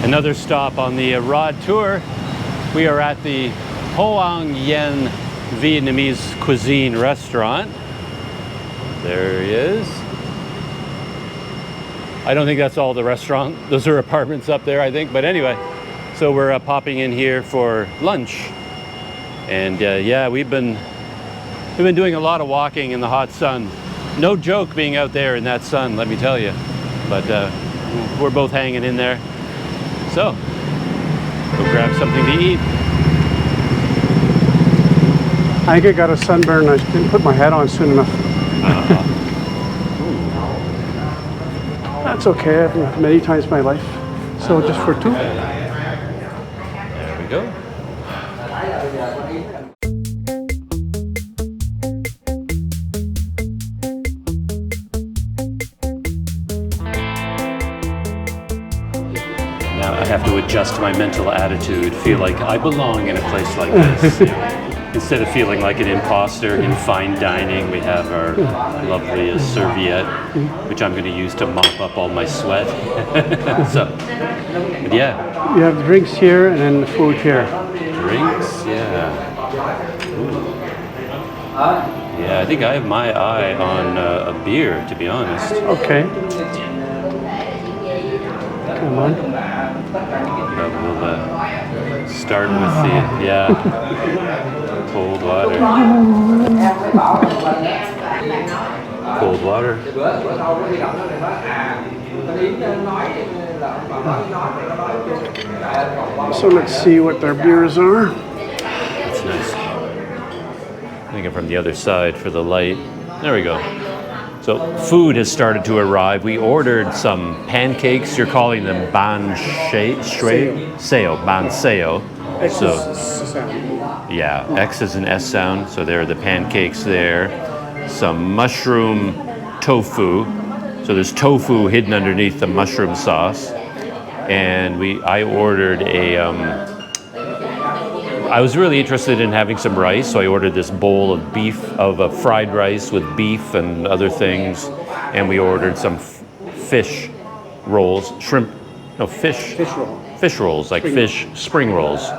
Another stop on the Rod Tour. We are at the Hoang Yen Vietnamese cuisine restaurant. There he is. I don't think that's all the restaurant. Those are apartments up there, I think. But anyway, so we're popping in here for lunch. And yeah, we've been doing a lot of walking in the hot sun. No joke being out there in that sun, let me tell you. But we're both hanging in there. So, go grab something to eat. I think I got a sunburn. I didn't put my hat on soon enough. That's okay. I've been many times in my life. So just for two. There we go. Now I have to adjust my mental attitude, feel like I belong in a place like this. Instead of feeling like an imposter in fine dining, we have our lovely serviette, which I'm going to use to mop up all my sweat. So, but yeah. You have drinks here and then the food here. Drinks, yeah. Ooh. Yeah, I think I have my eye on a beer, to be honest. Okay. Come on. We'll start with the, cold water. Cold water. So let's see what their beers are. That's nice. I think I'm from the other side for the light. There we go. So food has started to arrive. We ordered some pancakes. You're calling them ban seo, ban seo. So yeah, X is an S sound. So there are the pancakes there. Some mushroom tofu. So there's tofu hidden underneath the mushroom sauce. And I ordered I was really interested in having some rice, so I ordered this bowl of fried rice with beef and other things, and we ordered some fish rolls, fish rolls, like spring rolls.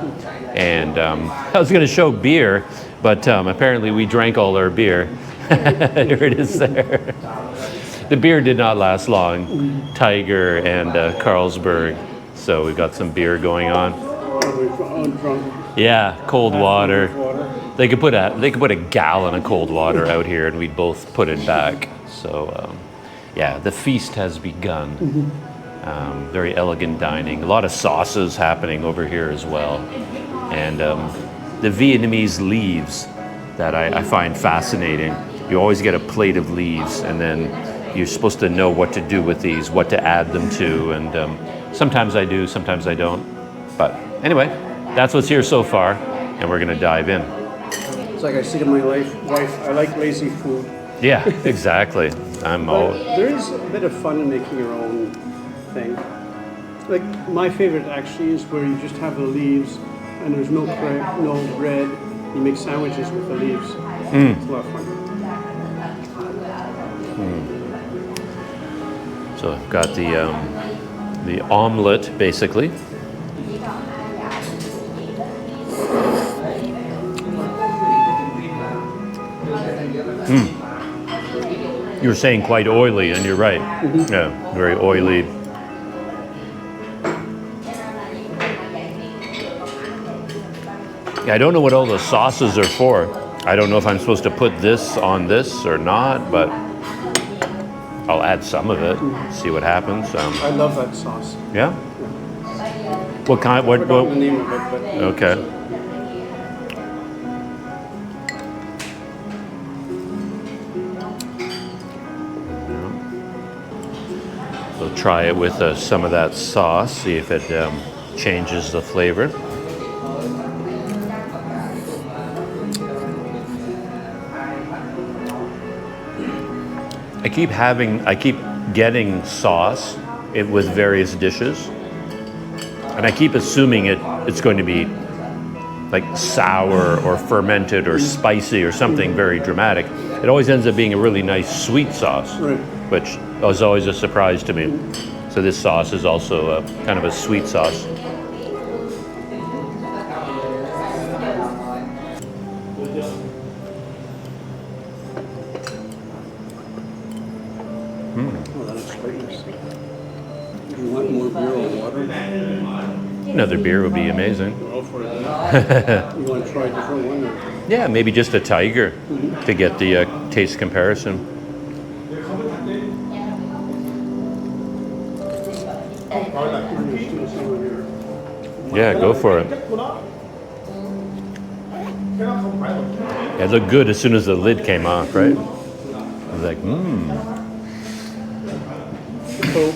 And I was going to show beer, but apparently we drank all our beer. Here it is there. The beer did not last long. Tiger and Carlsberg, so we've got some beer going on. Yeah, cold water. They could put a gallon of cold water out here, and we'd both put it back. So, yeah, the feast has begun. Very elegant dining. A lot of sauces happening over here as well, and the Vietnamese leaves that I find fascinating. You always get a plate of leaves, and then you're supposed to know what to do with these, what to add them to, and sometimes I do, sometimes I don't. But anyway. That's what's here so far, and we're going to dive in. It's like I say to my wife, I like lazy food. Yeah, exactly. There is a bit of fun in making your own thing. Like, my favorite actually is where you just have the leaves, and there's no bread. You make sandwiches with the leaves. It's a lot of fun. So I've got the omelet, basically. You were saying quite oily, and you're right. Yeah, very oily. Yeah, I don't know what all the sauces are for. I don't know if I'm supposed to put this on this or not, but I'll add some of it, see what happens. I love that sauce. Yeah? What kind? I forgot the name of it, but okay. We'll try it with some of that sauce, see if it changes the flavor. I keep getting sauce with various dishes, and I keep assuming it's going to be like sour or fermented or spicy or something very dramatic. It always ends up being a really nice sweet sauce, which was always a surprise to me. So So this sauce is also kind of a sweet sauce. Oh, that looks quite nice. Do you want more beer or water? Another beer would be amazing. We're all for it. You want to try a different one? Or? Yeah, maybe just a Tiger to get the taste comparison. Yeah, go for it. It looked good as soon as the lid came off, right? I was like, So,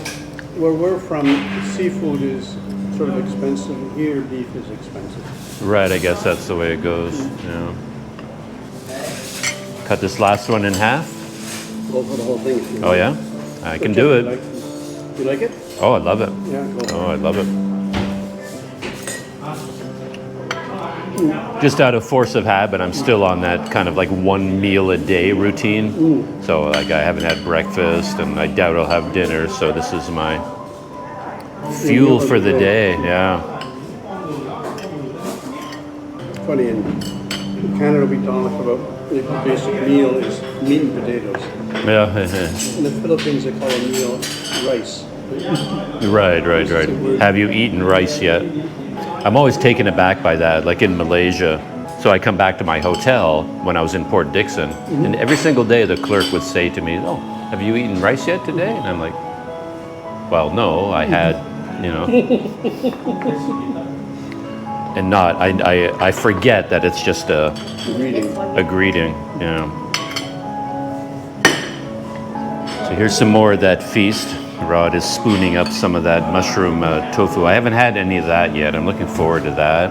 where we're from, seafood is sort of expensive. Here, beef is expensive. Right, I guess that's the way it goes. Yeah. Cut this last one in half. Go for the whole thing. If you Oh want. yeah, I can do it. You like it? Oh, I love it. Yeah, go for Oh, I love it. Just out of force of habit, I'm still on that kind of like one meal a day routine. So like I haven't had breakfast and I doubt I'll have dinner. So this is my fuel for the day. Yeah. It's funny, in Canada we talk about the basic meal is meat and potatoes. Yeah. In the Philippines they call a meal rice. Right. Have you eaten rice yet? I'm always taken aback by that, like in Malaysia. So I come back to my hotel when I was in Port Dickson, and every single day the clerk would say to me, "Oh, have you eaten rice yet today?" And I'm like, "Well, no, I had, you know." And not, I forget that it's just a greeting, yeah. So here's some more of that feast. Rod is spooning up some of that mushroom tofu. I haven't had any of that yet. I'm looking forward to that.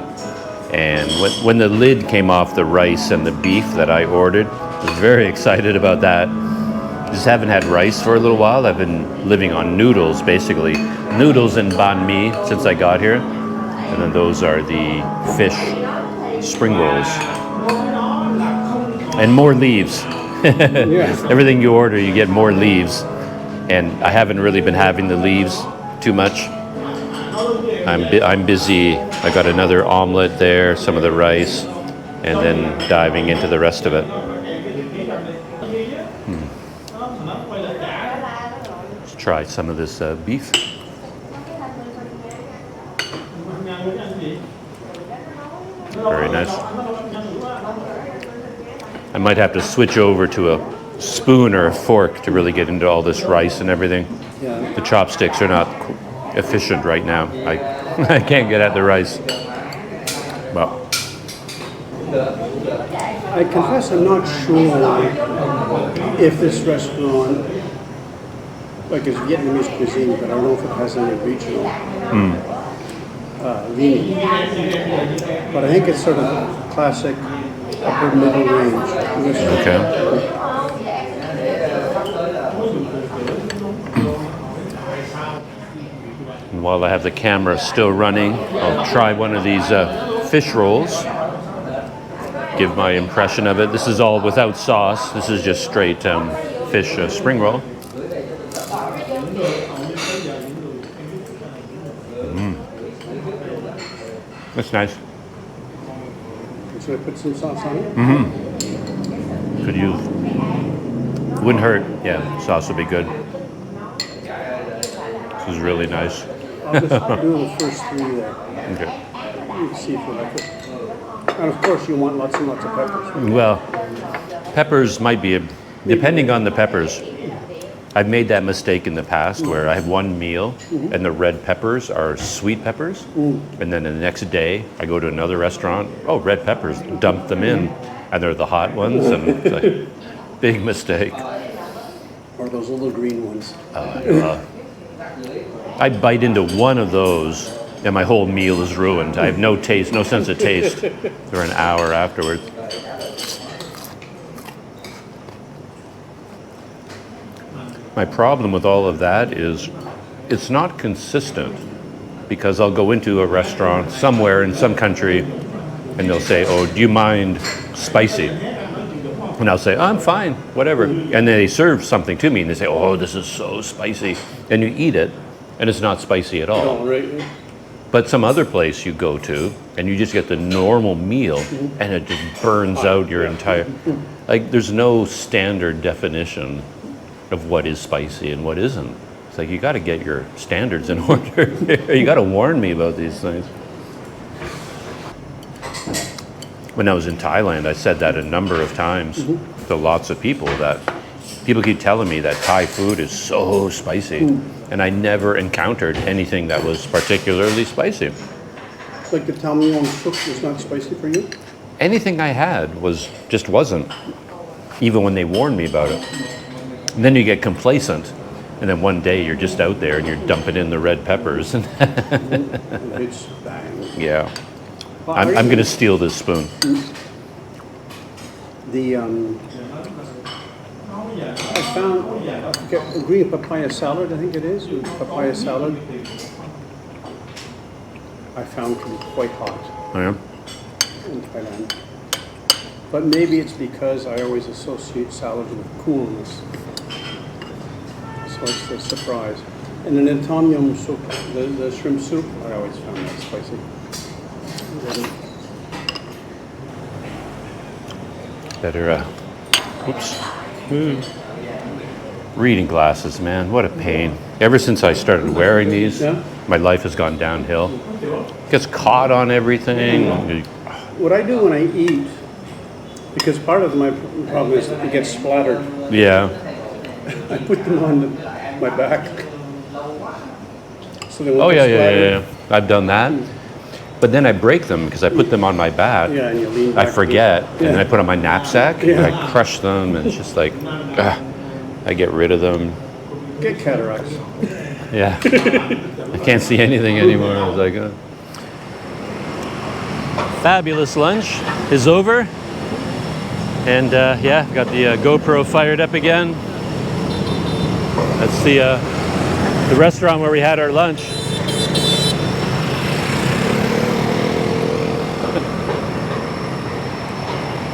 And when the lid came off the rice and the beef that I ordered, I was very excited about that. Just haven't had rice for a little while. I've been living on noodles, basically. Noodles and banh mi since I got here. And then those are the fish spring rolls. And more leaves. Everything you order, you get more leaves. And I haven't really been having the leaves too much. I'm busy. I got another omelet there, some of the rice, and then diving into the rest of it. Let's try some of this beef. Very nice. I might have to switch over to a spoon or a fork to really get into all this rice and everything. Yeah. The chopsticks are not efficient right now. I can't get at the rice. Well, I confess I'm not sure if this restaurant, like it's Vietnamese cuisine, but I don't know if it has any regional leaning. But I think it's sort of classic upper middle range. okay. And while I have the camera still running, I'll try one of these fish rolls. Give my impression of it. This is all without sauce. This is just straight fish spring roll. That's nice. Should I put some sauce on it? Could use. Wouldn't hurt. Yeah, sauce would be good. This is really nice. I'll just do the first three there. Okay. You can see if you like it. And of course you want lots and lots of peppers. Well, peppers might be, depending on the peppers. I've made that mistake in the past where I have one meal and the red peppers are sweet peppers. And then the next day I go to another restaurant, oh, red peppers, dump them in. And they're the hot ones, and it's like, big mistake. Or those little green ones. I bite into one of those and my whole meal is ruined. I have no taste, no sense of taste for an hour afterwards. My problem with all of that is it's not consistent, because I'll go into a restaurant somewhere in some country and they'll say, "Oh, do you mind spicy?" And I'll say, "I'm fine, whatever." And they serve something to me and they say, "Oh, this is so spicy." And you eat it and it's not spicy at all. Oh, right. But some other place you go to, and you just get the normal meal, and it just burns out your entire... Like, there's no standard definition of what is spicy and what isn't. It's like, you got to get your standards in order. You got to warn me about these things. When I was in Thailand, I said that a number of times to lots of people, that people keep telling me that Thai food is so spicy, and I never encountered anything that was particularly spicy. Like the tom yum soup is not spicy for you? Anything I had just wasn't, even when they warned me about it. And then you get complacent, and then one day you're just out there and you're dumping in the red peppers. And It's bang. yeah. Well, I'm going to steal this spoon. The I found a green papaya salad, I think it is, or papaya salad. I found to be quite hot Oh, yeah? in Thailand. But maybe it's because I always associate salad with coolness. So it's the surprise. And then the tom yum soup, the shrimp soup, I always found that spicy. Better, oops. Reading glasses, man, what a pain. Ever since I started wearing these, my life has gone downhill. Gets caught on everything. What I do when I eat, because part of my problem is it gets splattered, Yeah. I put them on my back. So they won't Oh, get yeah. splattered. I've done that. But then I break them because I put them on my back. Yeah, and you lean I back. forget, and then I put on my knapsack, and Yeah. I crush them, and it's just like, I get rid of them. Get cataracts. Yeah. I can't see anything anymore. I was like, Fabulous lunch is over. And yeah, got the GoPro fired up again. That's the restaurant where we had our lunch.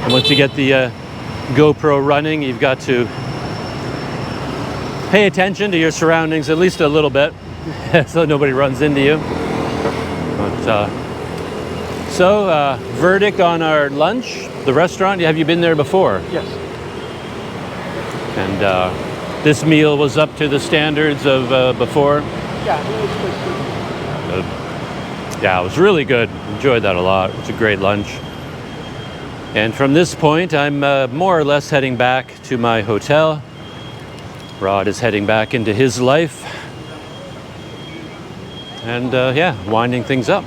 And once you get the GoPro running, you've got to pay attention to your surroundings at least a little bit, so nobody runs into you. But, so, verdict on our lunch, the restaurant. Have you been there before? Yes. And this meal was up to the standards of before? Yeah, Yeah, it was really good. Enjoyed that a lot. It was a great lunch. And from this point, I'm more or less heading back to my hotel. Rod is heading back into his life. And yeah, winding things up.